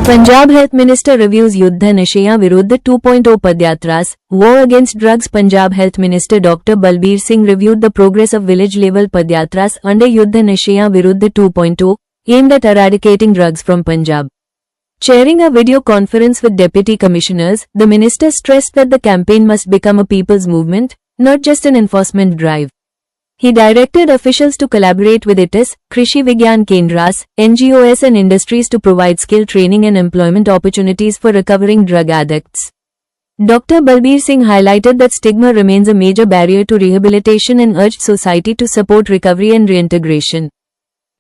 Punjab health minister reviews युद्ध Nashian Virudh 2.0 padyatras war against drugs. Punjab health minister doctor Balbir Singh reviewed the progress of village level padyatras under Yudh Nashian Virudh 2.0 aimed at eradicating drugs from Punjab. Chairing a video conference with deputy commissioners, the minister stressed that the campaign must become a people's movement, not just an enforcement drive. He directed officials to collaborate with ITIS, Krishi Vigyan Kendras, NGOs and industries to provide skill training and employment opportunities for recovering drug addicts. Dr. Balbir Singh highlighted that stigma remains a major barrier to rehabilitation and urged society to support recovery and reintegration.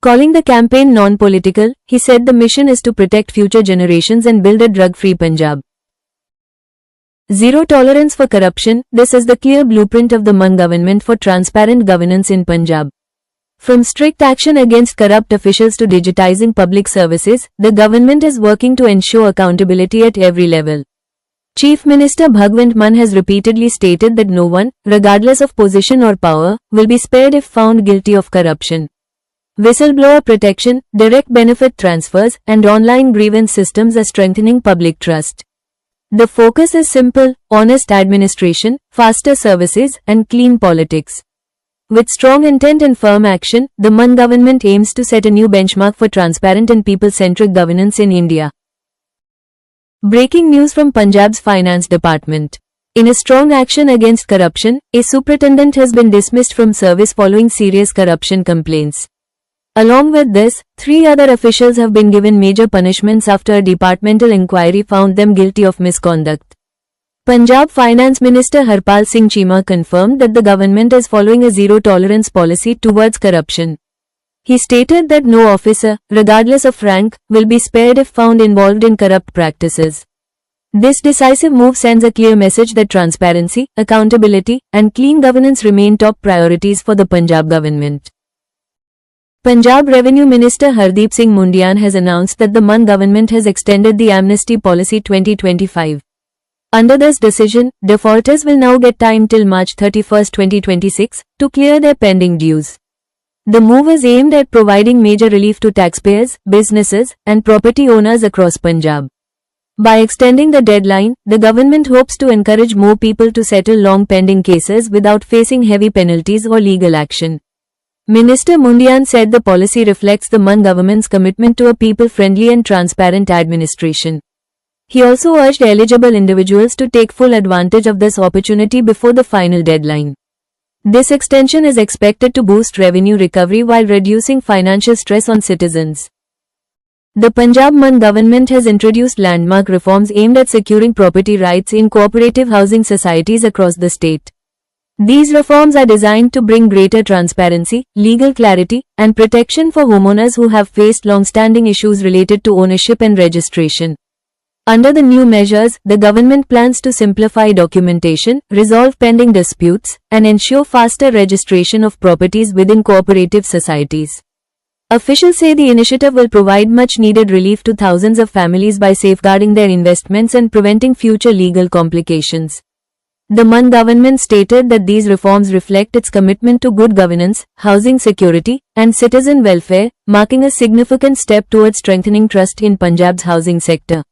Calling the campaign non-political, he said the mission is to protect future generations and build a drug-free Punjab. Zero tolerance for corruption. This is the clear blueprint of the Mann government for transparent governance in Punjab. From strict action against corrupt officials to digitizing public services, the government is working to ensure accountability at every level. Chief Minister Bhagwant Mann has repeatedly stated that no one, regardless of position or power, will be spared if found guilty of corruption. Whistleblower protection, direct benefit transfers, and online grievance systems are strengthening public trust. The focus is simple: honest administration, faster services, and clean politics. With strong intent and firm action, the Mann government aims to set a new benchmark for transparent and people-centric governance in India. Breaking news from Punjab's Finance Department. In a strong action against corruption, a superintendent has been dismissed from service following serious corruption complaints. Along with this, 3 other officials have been given major punishments after a departmental inquiry found them guilty of misconduct. Punjab Finance Minister Harpal Singh Cheema confirmed that the government is following a zero-tolerance policy towards corruption. He stated that no officer, regardless of rank, will be spared if found involved in corrupt practices. This decisive move sends a clear message that transparency, accountability, and clean governance remain top priorities for the Punjab government. Punjab Revenue Minister Hardeep Singh Mundian has announced that the Mann government has extended the Amnesty Policy 2025. Under this decision, defaulters will now get time till March 31, 2026, to clear their pending dues. The move is aimed at providing major relief to taxpayers, businesses, and property owners across Punjab. By extending the deadline, the government hopes to encourage more people to settle long pending cases without facing heavy penalties or legal action. Minister Mundian said the policy reflects the Mann government's commitment to a people-friendly and transparent administration. He also urged eligible individuals to take full advantage of this opportunity before the final deadline. This extension is expected to boost revenue recovery while reducing financial stress on citizens. The Punjab Mann government has introduced landmark reforms aimed at securing property rights in cooperative housing societies across the state. These reforms are designed to bring greater transparency, legal clarity, and protection for homeowners who have faced long-standing issues related to ownership and registration. Under the new measures, the government plans to simplify documentation, resolve pending disputes, and ensure faster registration of properties within cooperative societies. Officials say the initiative will provide much-needed relief to thousands of families by safeguarding their investments and preventing future legal complications. The Mann government stated that these reforms reflect its commitment to good governance, housing security, and citizen welfare, marking a significant step towards strengthening trust in Punjab's housing sector.